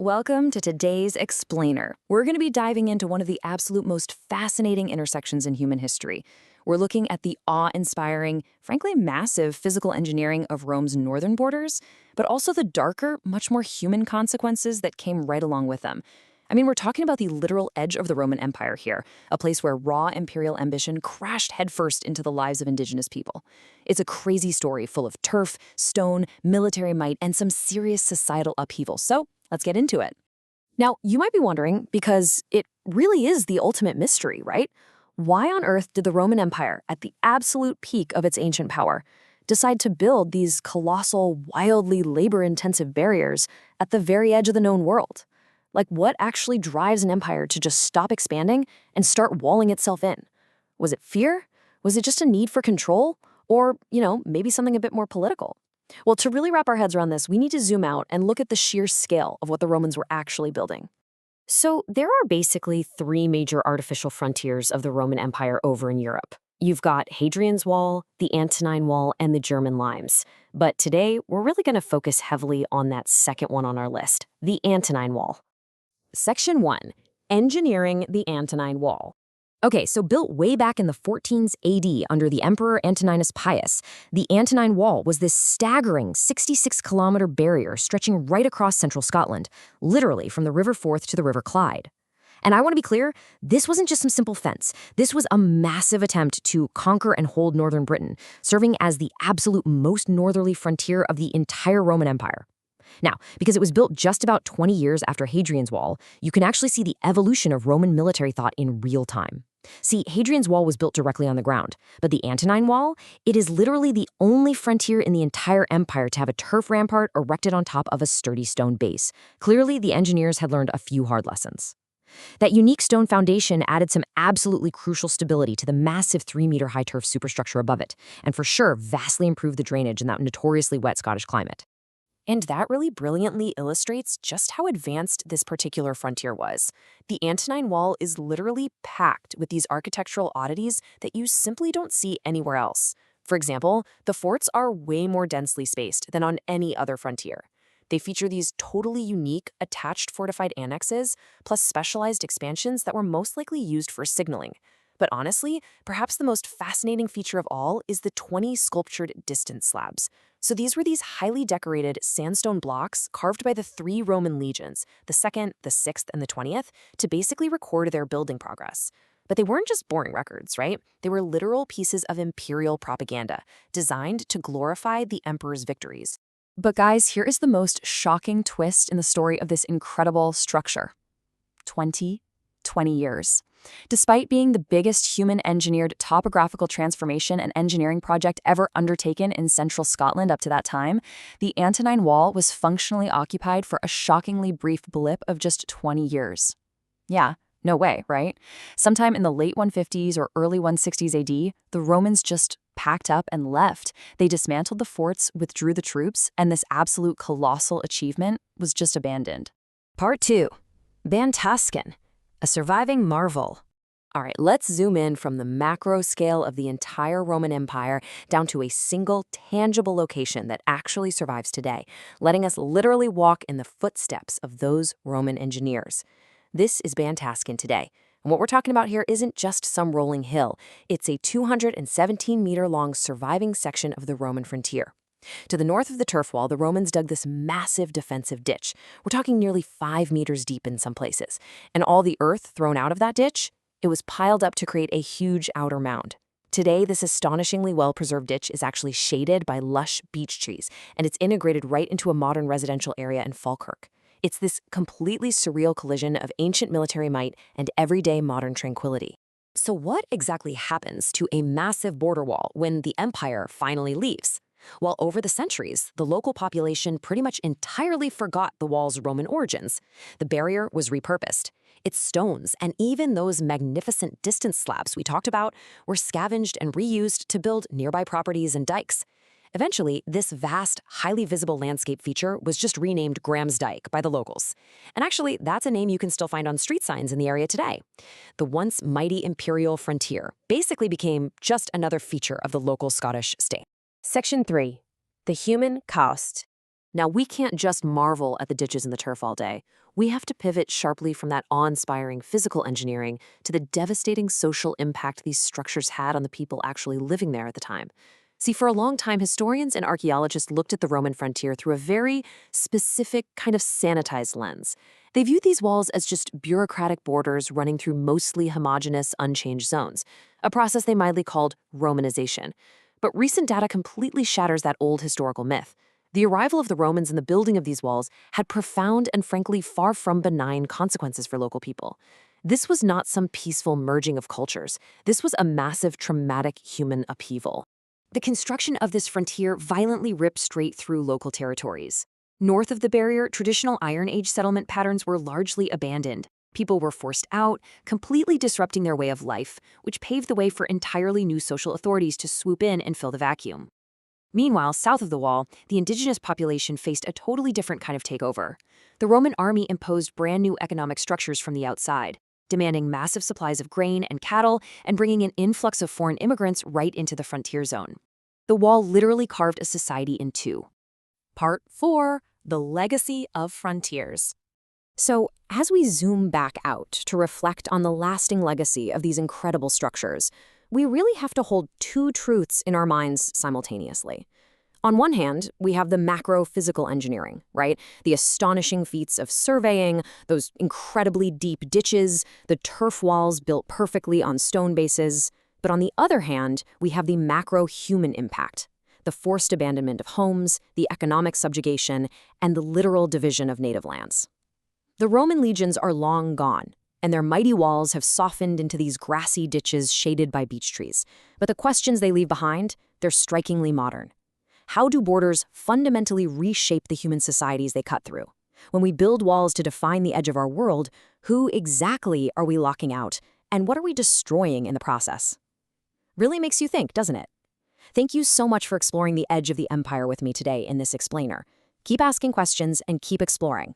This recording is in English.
Welcome to today's Explainer. We're going to be diving into one of the absolute most fascinating intersections in human history. We're looking at the awe-inspiring, frankly massive physical engineering of Rome's northern borders, but also the darker, much more human consequences that came right along with them. I mean, we're talking about the literal edge of the Roman Empire here, a place where raw imperial ambition crashed headfirst into the lives of indigenous people. It's a crazy story full of turf, stone, military might, and some serious societal upheaval. So let's get into it. Now, you might be wondering, because it really is the ultimate mystery, right? Why on earth did the Roman Empire, at the absolute peak of its ancient power, decide to build these colossal, wildly labor-intensive barriers at the very edge of the known world? Like, what actually drives an empire to just stop expanding and start walling itself in? Was it fear? Was it just a need for control? Or, maybe something a bit more political? Well, to really wrap our heads around this, we need to zoom out and look at the sheer scale of what the Romans were actually building. So there are basically three major artificial frontiers of the Roman Empire over in Europe. You've got Hadrian's Wall, the Antonine Wall, and the German Limes. But today, we're really going to focus heavily on that second one on our list, the Antonine Wall. Section 1. Engineering the Antonine Wall. Okay, so built way back in the 14s AD under the Emperor Antoninus Pius, the Antonine Wall was this staggering 66-kilometer barrier stretching right across central Scotland, literally from the River Forth to the River Clyde. And I want to be clear, this wasn't just some simple fence. This was a massive attempt to conquer and hold northern Britain, serving as the absolute most northerly frontier of the entire Roman Empire. Now, because it was built just about 20 years after Hadrian's Wall, you can actually see the evolution of Roman military thought in real time. See, Hadrian's Wall was built directly on the ground, but the Antonine Wall, it is literally the only frontier in the entire empire to have a turf rampart erected on top of a sturdy stone base. Clearly, the engineers had learned a few hard lessons. That unique stone foundation added some absolutely crucial stability to the massive 3-meter-high turf superstructure above it, and for sure vastly improved the drainage in that notoriously wet Scottish climate. And that really brilliantly illustrates just how advanced this particular frontier was. The Antonine Wall is literally packed with these architectural oddities that you simply don't see anywhere else. For example, the forts are way more densely spaced than on any other frontier. They feature these totally unique, attached fortified annexes, plus specialized expansions that were most likely used for signaling. But honestly, perhaps the most fascinating feature of all is the 20 sculptured distance slabs. So these were these highly decorated sandstone blocks carved by the 3 Roman legions, the 2nd, the 6th, and the 20th, to basically record their building progress. But they weren't just boring records, right? They were literal pieces of imperial propaganda, designed to glorify the emperor's victories. But guys, here is the most shocking twist in the story of this incredible structure. 20 years. Despite being the biggest human-engineered topographical transformation and engineering project ever undertaken in central Scotland up to that time, the Antonine Wall was functionally occupied for a shockingly brief blip of just 20 years. Yeah, no way, right? Sometime in the late 150s or early 160s AD, the Romans just packed up and left. They dismantled the forts, withdrew the troops, and this absolute colossal achievement was just abandoned. Part 2. Bantascan. A surviving marvel. All right, let's zoom in from the macro scale of the entire Roman Empire down to a single, tangible location that actually survives today, letting us literally walk in the footsteps of those Roman engineers. This is Bantascan today. And what we're talking about here isn't just some rolling hill. It's a 217-meter-long surviving section of the Roman frontier. To the north of the turf wall, the Romans dug this massive defensive ditch. We're talking nearly 5 meters deep in some places. And all the earth thrown out of that ditch, it was piled up to create a huge outer mound. Today, this astonishingly well-preserved ditch is actually shaded by lush beech trees, and it's integrated right into a modern residential area in Falkirk. It's this completely surreal collision of ancient military might and everyday modern tranquility. So what exactly happens to a massive border wall when the empire finally leaves? Well, over the centuries, the local population pretty much entirely forgot the wall's Roman origins. The barrier was repurposed. Its stones, and even those magnificent distance slabs we talked about, were scavenged and reused to build nearby properties and dikes. Eventually, this vast, highly visible landscape feature was just renamed Graham's Dyke by the locals. And actually, that's a name you can still find on street signs in the area today. The once mighty imperial frontier basically became just another feature of the local Scottish state. Section 3. The human cost. Now, we can't just marvel at the ditches and the turf all day. We have to pivot sharply from that awe-inspiring physical engineering to the devastating social impact these structures had on the people actually living there at the time. See, for a long time, historians and archaeologists looked at the Roman frontier through a very specific, kind of sanitized lens. They viewed these walls as just bureaucratic borders running through mostly homogeneous, unchanged zones, a process they mildly called Romanization. But recent data completely shatters that old historical myth. The arrival of the Romans and the building of these walls had profound and frankly far from benign consequences for local people. This was not some peaceful merging of cultures. This was a massive, traumatic human upheaval. The construction of this frontier violently ripped straight through local territories. North of the barrier, traditional Iron Age settlement patterns were largely abandoned. People were forced out, completely disrupting their way of life, which paved the way for entirely new social authorities to swoop in and fill the vacuum. Meanwhile, south of the wall, the indigenous population faced a totally different kind of takeover. The Roman army imposed brand new economic structures from the outside, demanding massive supplies of grain and cattle and bringing an influx of foreign immigrants right into the frontier zone. The wall literally carved a society in two. Part 4: The Legacy of Frontiers. So, as we zoom back out to reflect on the lasting legacy of these incredible structures, we really have to hold two truths in our minds simultaneously. On one hand, we have the macro-physical engineering, right? The astonishing feats of surveying, those incredibly deep ditches, the turf walls built perfectly on stone bases. But on the other hand, we have the macro-human impact, the forced abandonment of homes, the economic subjugation, and the literal division of native lands. The Roman legions are long gone, and their mighty walls have softened into these grassy ditches shaded by beech trees. But the questions they leave behind, they're strikingly modern. How do borders fundamentally reshape the human societies they cut through? When we build walls to define the edge of our world, who exactly are we locking out, and what are we destroying in the process? Really makes you think, doesn't it? Thank you so much for exploring the edge of the empire with me today in this explainer. Keep asking questions and keep exploring.